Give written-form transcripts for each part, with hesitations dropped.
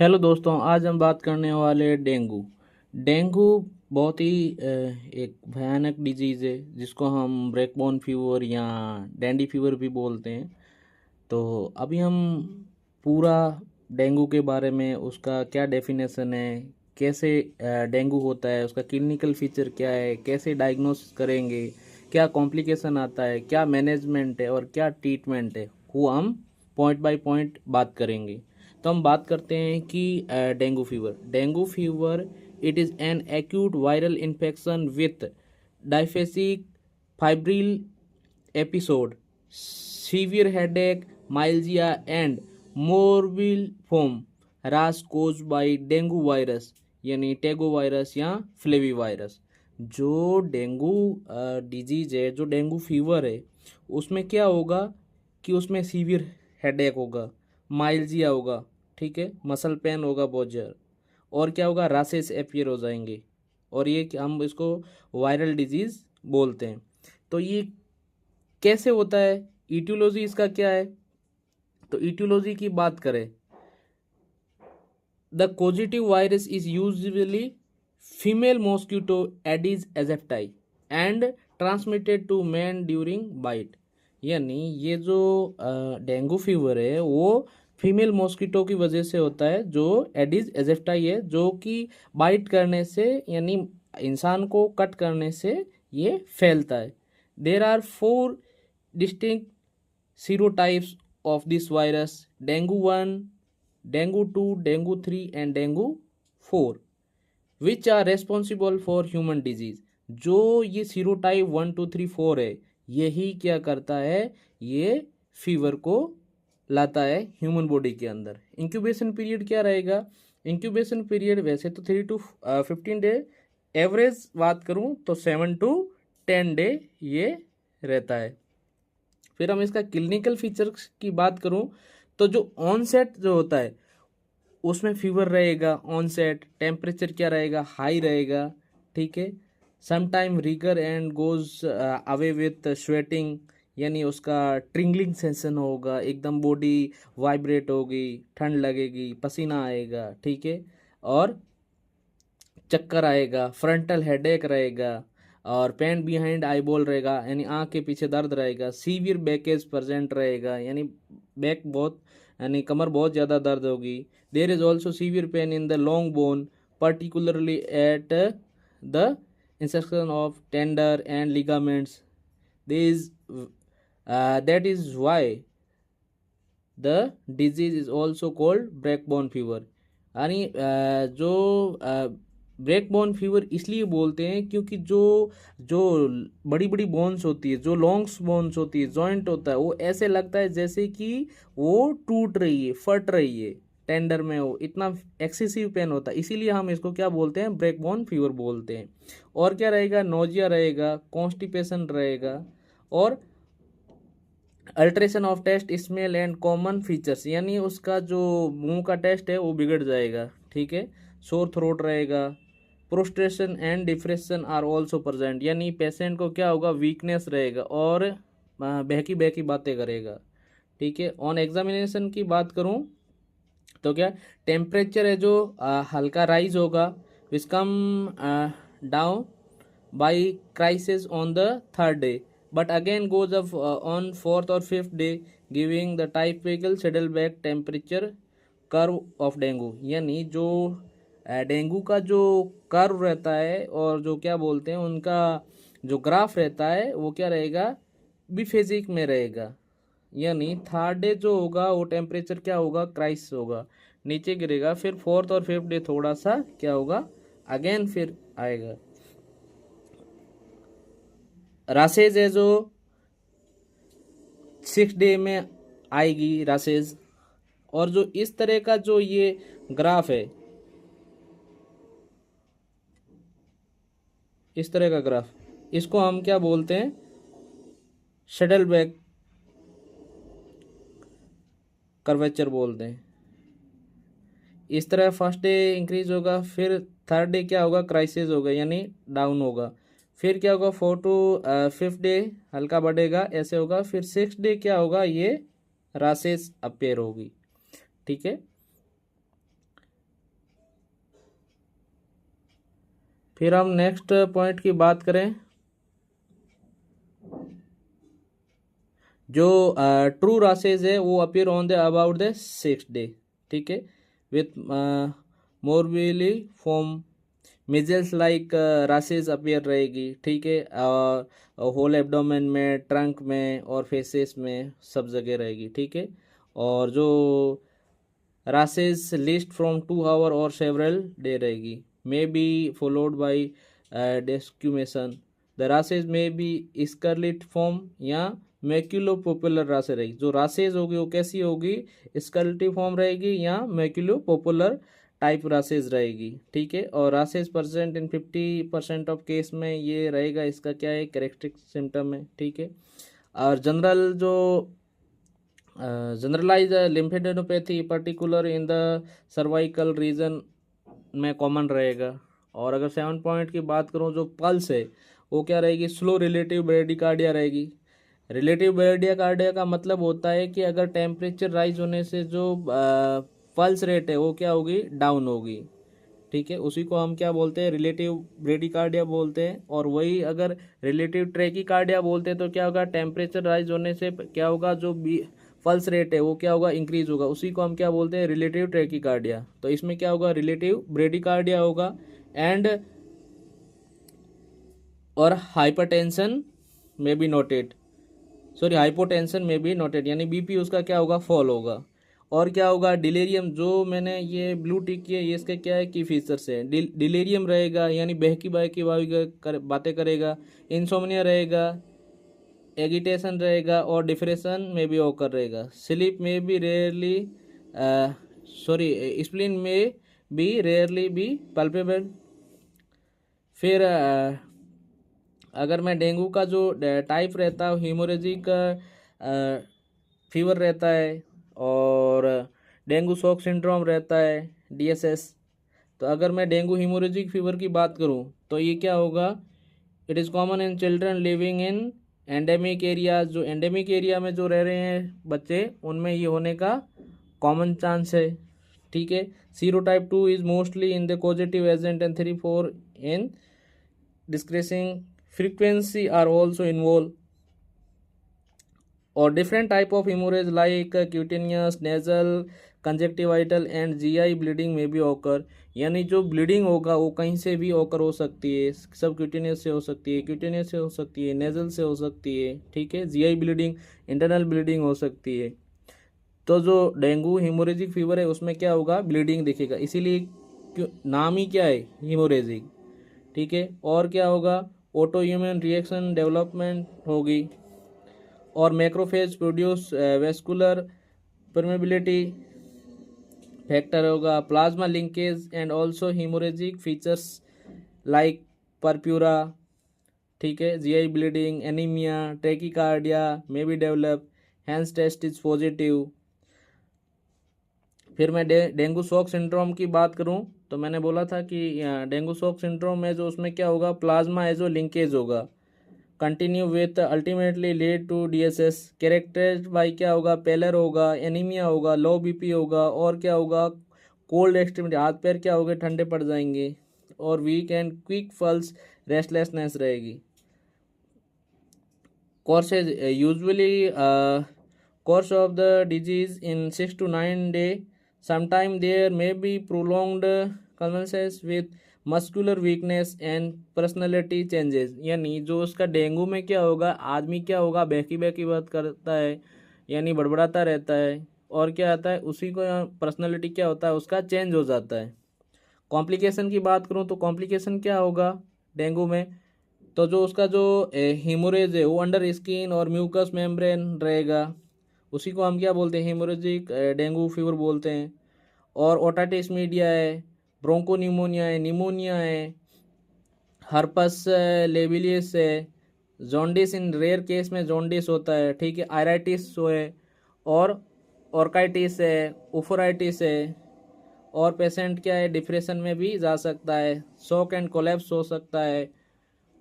Hello दोस्तों, आज हम बात करने वाले डेंगू। डेंगू बहुत ही एक भयानक डिजीज़ है जिसको हम ब्रेकबोन फीवर या डैंडी फीवर भी बोलते हैं। तो अभी हम पूरा डेंगू के बारे में, उसका क्या डेफिनेशन है, कैसे डेंगू होता है, उसका क्लिनिकल फीचर क्या है, कैसे डायग्नोस करेंगे, क्या कॉम्प्लिकेशन आता है, क्या मैनेजमेंट है और क्या ट्रीटमेंट है, वो हम पॉइंट बाय पॉइंट बात करेंगे। तो हम बात करते हैं कि dengue fever. Dengue fever it is an acute viral infection with diphasic febrile episode, severe headache, myalgia, and morbil foam rash caused by dengue virus यानी टेगो वायरस या फ्लेवी वायरस। जो डेंगू डिजीज है, जो डेंगू फीवर है, उसमें क्या होगा कि उसमें सीवियर हेडेक होगा, माइल्जिया होगा, ठीक है, मसल पेन होगा बहुत ज़्यादा, और क्या होगा, रासेस अपीयर हो जाएंगे। और ये हम इसको वायरल डिजीज़ बोलते हैं। तो ये कैसे होता है, ईटियोलॉजी इसका क्या है? तो ईटियोलॉजी की बात करें, the causative virus is usually female mosquito Aedes aegypti and transmitted to man during bite. यानी ये जो डेंगू फीवर है वो फीमेल मॉस्किटो की वजह से होता है, जो एडिज एजेप्टाई है, जो कि बाइट करने से यानी इंसान को कट करने से ये फैलता है। There are 4 distinct serotypes of this virus: dengue 1, dengue 2, dengue 3 and dengue 4, which are responsible for human disease। जो ये सीरोटाइप 1 2 3 4 है, यही क्या करता है, ये फीवर को लाता है ह्यूमन बॉडी के अंदर। इंक्यूबेशन पीरियड क्या रहेगा? इंक्यूबेशन पीरियड वैसे तो 3 to 15 डे, एवरेज बात करूं तो 7 to 10 डे ये रहता है। फिर हम इसका क्लिनिकल फीचर्स की बात करूं तो जो ऑनसेट जो होता है उसमें फीवर रहेगा, ऑनसेट टेम्परेचर क्या रहेगा, हाई रहेगा, ठीक है। Sometime rigor and goes away with sweating, यानी उसका ट्रिंगलिंग सेंसन होगा, एकदम बॉडी वाइब्रेट होगी, ठंड लगेगी, पसीना आएगा, ठीक है। और चक्कर आएगा, फ्रंटल हेडेक रहेगा, और पेन बिहाइंड आई बॉल रहेगा, यानी आँख के पीछे दर्द रहेगा। सीवियर बैकेज प्रेजेंट रहेगा, यानी बैक बहुत यानी कमर बहुत ज़्यादा दर्द होगी। There is also severe pain in the long bone, particularly at the insertion of tendon and ligaments. This that is why the disease is also called breakbone fever. यानी जो ब्रेक बोन फीवर इसलिए बोलते हैं क्योंकि जो जो बड़ी बड़ी बोन्स होती है, जो लॉन्ग्स बोन्स होती है, जॉइंट होता है, वो ऐसे लगता है जैसे कि वो टूट रही है, फट रही है, टेंडर में हो, इतना एक्सेसिव पेन होता है। इसीलिए हम इसको क्या बोलते हैं, ब्रेक बोन फीवर बोलते हैं। और क्या रहेगा, नोजिया रहेगा, कॉन्स्टिपेशन रहेगा, और alteration of taste smell and common features, यानी उसका जो मुंह का टेस्ट है वो बिगड़ जाएगा, ठीक है। सोर थ्रोट रहेगा, prostration and depression are also present, यानी पेशेंट को क्या होगा, वीकनेस रहेगा और बहकी बहकी बातें करेगा, ठीक है। ऑन एग्जामिनेशन की बात करूं तो क्या, टेम्परेचर है जो हल्का राइज होगा, which come down by crisis on the third day, but again goes up on fourth or fifth day, giving the typical saddleback temperature curve of dengue. यानी जो डेंगू का जो कर्व रहता है और जो क्या बोलते हैं उनका जो ग्राफ रहता है वो क्या रहेगा, बिफेजिक में रहेगा। यानी थर्ड डे जो होगा वो टेम्परेचर क्या होगा, क्राइसिस होगा, नीचे गिरेगा। फिर फोर्थ और फिफ्थ डे थोड़ा सा क्या होगा, अगेन फिर आएगा। रासेज है जो 6 डे में आएगी रासेज। और जो इस तरह का जो ये ग्राफ है, इस तरह का ग्राफ, इसको हम क्या बोलते हैं, शटल बैक कर्वेचर बोलते हैं। इस तरह फर्स्ट डे इंक्रीज होगा, फिर थर्ड डे क्या होगा, क्राइसिस होगा, यानी डाउन होगा। फिर क्या होगा, 4 to 5 डे हल्का बढ़ेगा, ऐसे होगा। फिर 6 डे क्या होगा, ये रासेस अपेयर होगी, ठीक है। फिर हम नेक्स्ट पॉइंट की बात करें, जो ट्रू रासेज है वो appear on the about the 6th day, ठीक है, with morbilli form measles like rashes appear रहेगी, ठीक है, होल एब्डोमेन में, ट्रंक में और फेसेस में सब जगह रहेगी, ठीक है। और जो रासेज लिस्ट फ्रॉम 2 आवर और सेवरल डे रहेगी, may be followed by desquamation. The rashes may be Scarlett form या मैक्यूलो पॉपुलर रासे रहेगी। जो रासेज होगी वो कैसी होगी, स्कारलेटी फॉर्म रहेगी या मैक्यूलो पॉपुलर टाइप रासेज रहेगी, ठीक है। और रासेज परसेंट इन 50% ऑफ केस में ये रहेगा, इसका क्या है, कैरेक्टरिस्टिक सिम्टम है, ठीक है। और जनरल जो generalised lymphadenopathy particular in the cervical region में कॉमन रहेगा। और अगर 7 पॉइंट की बात करूं, जो पल्स है वो क्या रहेगी, स्लो रिलेटिव ब्रेडिकार्डिया रहेगी। रिलेटिव ब्रेडिकार्डिया का मतलब होता है कि अगर टेम्परेचर राइज होने से जो पल्स रेट है वो क्या होगी, डाउन होगी, ठीक है। उसी को हम क्या बोलते हैं, रिलेटिव ब्रेडिकार्डिया बोलते हैं। और वही अगर रिलेटिव ट्रैकीकार्डिया बोलते हैं तो क्या होगा, टेम्परेचर राइज होने से क्या होगा, जो पल्स रेट है वो क्या होगा, इंक्रीज होगा, उसी को हम क्या बोलते हैं, रिलेटिव ट्रैकीकार्डिया। तो इसमें क्या होगा, रिलेटिव ब्रेडिकार्डिया होगा। एंड और हाइपरटेंशन में बी नोटेड, सॉरी हाइपोटेंशन में भी नोटेड, यानी बीपी उसका क्या होगा, फॉल होगा। और क्या होगा, डिलीरियम, जो मैंने ये ब्लू टिक किया ये इसके क्या है, की फीचर्स है। डिलीरियम रहेगा, यानी बहकी बहकी बातें करेगा। इंसोम्निया रहेगा, एगिटेशन रहेगा और डिप्रेशन में भी ओकर रहेगा। स्लीप में भी रेयरली, सॉरी स्प्लीन में भी रेयरली भी पल्पेबल। फिर अगर मैं डेंगू का जो टाइप रहता है, हीमोरेजिक फीवर रहता है और डेंगू शॉक सिंड्रोम रहता है, DSS। तो अगर मैं डेंगू हीमोरेजिक फीवर की बात करूं तो ये क्या होगा, it is common in children living in endemic areas. जो एंडेमिक एरिया में जो रह रहे हैं बच्चे, उनमें ये होने का कॉमन चांस है, ठीक है। Serotype 2 is mostly in the causative agent and 3-4 in decreasing frequency are also involved। और different type of hemorrhage like cutaneous, nasal, conjunctival and GI bleeding में भी occur। यानी जो ब्लीडिंग होगा वो कहीं से भी occur हो सकती है, सब क्यूटेनियस से हो सकती है, क्यूटेनियस से हो सकती है, नेजल से हो सकती है, ठीक है। GI ब्लीडिंग, इंटरनल ब्लीडिंग हो सकती है। तो जो डेंगू हीमोरेजिक फीवर है उसमें क्या होगा, ब्लीडिंग दिखेगा, इसीलिए नाम ही क्या है, हीमोरेजिक, ठीक है। और क्या होगा, ऑटो इम्यून रिएक्शन डेवलपमेंट होगी। और macrophage produce vascular permeability factor होगा। Plasma leakage and also haemorrhagic features like purpura, ठीक है। GI bleeding, anaemia, tachycardia may be develop, hence test is positive. फिर मैं डेंगू शॉक सिंड्रोम की बात करूं तो मैंने बोला था कि डेंगू शॉक सिंड्रोम में जो उसमें क्या होगा, प्लाज्मा एजो लिंकेज होगा, continue with ultimately lead to DSS। Characterized by क्या होगा, पेलर होगा, एनीमिया होगा, लो BP होगा और क्या होगा, कोल्ड एक्सट्रीमिटी, हाथ पैर क्या होंगे, ठंडे पड़ जाएंगे। और weak and quick pulse, restlessness रहेगी। courses usually course of the disease in 6 to 9 day। sometime there may be prolonged convalescence with muscular weakness and personality changes। यानी जो उसका डेंगू में क्या होगा, आदमी क्या होगा, बहकी बहकी बात करता है, यानी बड़बड़ाता रहता है। और क्या आता है, उसी को पर्सनैलिटी क्या होता है, उसका चेंज हो जाता है। कॉम्प्लिकेशन की बात करूँ तो कॉम्प्लिकेशन क्या होगा डेंगू में, तो जो उसका जो हीमोरेज है वो अंडर स्किन और म्यूकस मेम्ब्रेन रहेगा, उसी को हम क्या बोलते हैं, हीमोरेजिक डेंगू फीवर बोलते हैं। और ओटाइटिस मीडिया है, ब्रोंकोनिमोनिया है, निमोनिया है, हर्पस लेबिलियस है, जॉन्डिस इन रेयर केस में जॉन्डिस होता है, ठीक है, आयराइटिस है, और ऑर्काइटिस है, ओफोराइटिस है। और पेशेंट क्या है, डिप्रेशन में भी जा सकता है, शॉक एंड कोलैप्स हो सकता है,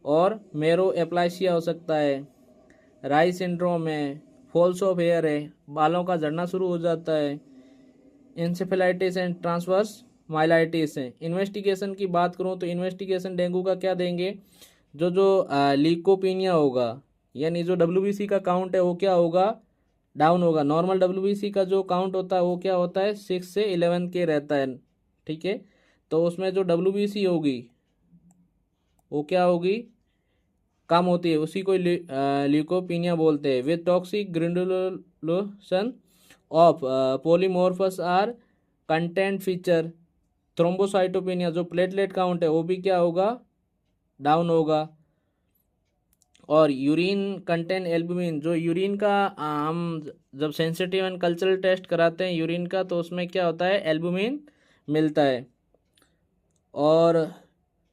और मेरो एप्लाइसिया हो सकता है, राई सिंड्रोम है, फॉल्स ऑफ हेयर है, बालों का झड़ना शुरू हो जाता है, इंसेफेलाइटिस एंड ट्रांसवर्स माइलाइटिस है। इन्वेस्टिगेशन की बात करूँ तो इन्वेस्टिगेशन डेंगू का क्या देंगे, जो लीकोपीनिया होगा, यानी जो WBC का काउंट है वो क्या होगा, डाउन होगा। नॉर्मल WBC का जो काउंट होता है वो क्या होता है 6 से 11 के रहता है, ठीक है। तो उसमें जो WBC होगी वो क्या होगी, कम होती है, उसी को ल्यूकोपीनिया बोलते हैं। With toxic granulation of polymorphs are content feature. Thrombocytopenia, जो प्लेटलेट काउंट है वो भी क्या होगा, डाउन होगा। और यूरिन कंटेंट एल्बुमिन, जो यूरिन का हम जब सेंसिटिव एंड कल्चरल टेस्ट कराते हैं यूरिन का, तो उसमें क्या होता है, एल्बुमिन मिलता है। और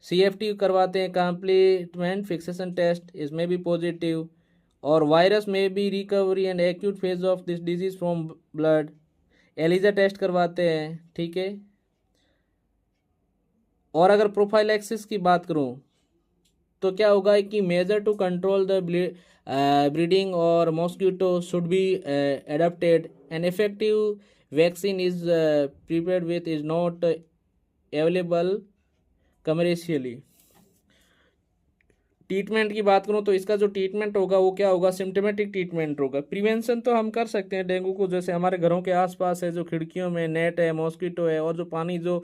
CFT करवाते हैं, कंप्लीटमेंट फिक्सेशन टेस्ट, इसमें भी पॉजिटिव। और वायरस में भी recovery and acute phase of this disease from blood, ELISA test करवाते हैं, ठीक है। और अगर प्रोफाइलैक्सिस की बात करूं तो क्या होगा कि measure to control the breeding और mosquito should be adapted, an effective vaccine is prepared with is not available commercially. Treatment की बात करूं तो इसका जो ट्रीटमेंट होगा वो क्या होगा, सिम्टोमेटिक ट्रीटमेंट होगा। प्रिवेंशन तो हम कर सकते हैं डेंगू को, जैसे हमारे घरों के आसपास है, जो खिड़कियों में नेट है, मॉस्किटो है, और जो पानी जो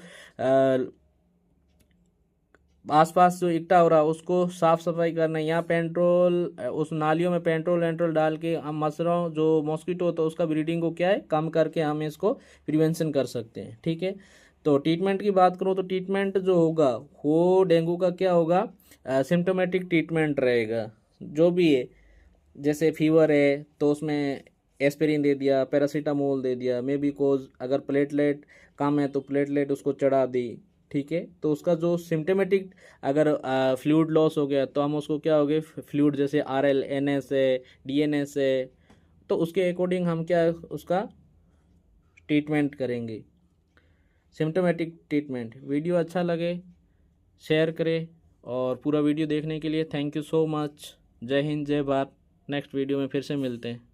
आसपास जो इकट्ठा हो रहा है उसको साफ सफाई करना है। यहाँ पेट्रोल, उस नालियों में पेट्रोल वेंट्रोल डाल के हम मच्छरों जो मॉस्किटो होता है उसका ब्रीडिंग को क्या है कम करके हम इसको प्रिवेंशन कर सकते हैं, ठीक है। तो ट्रीटमेंट की बात करूँ तो ट्रीटमेंट जो होगा वो डेंगू का क्या होगा, सिम्टोमेटिक ट्रीटमेंट रहेगा। जो भी है, जैसे फीवर है तो उसमें एस्पिरिन दे दिया, पैरासीटामोल दे दिया, मे बी कोज अगर प्लेटलेट कम है तो प्लेटलेट उसको चढ़ा दी, ठीक है। तो उसका जो सिम्टोमेटिक, अगर फ्लूइड लॉस हो गया तो हम उसको क्या हो गए, फ्लूइड जैसे RL NS है, DNS है, तो उसके अकॉर्डिंग हम क्या उसका ट्रीटमेंट करेंगे, सिम्टोमेटिक ट्रीटमेंट। वीडियो अच्छा लगे शेयर करें, और पूरा वीडियो देखने के लिए थैंक यू सो मच। जय हिंद, जय भारत। नेक्स्ट वीडियो में फिर से मिलते हैं।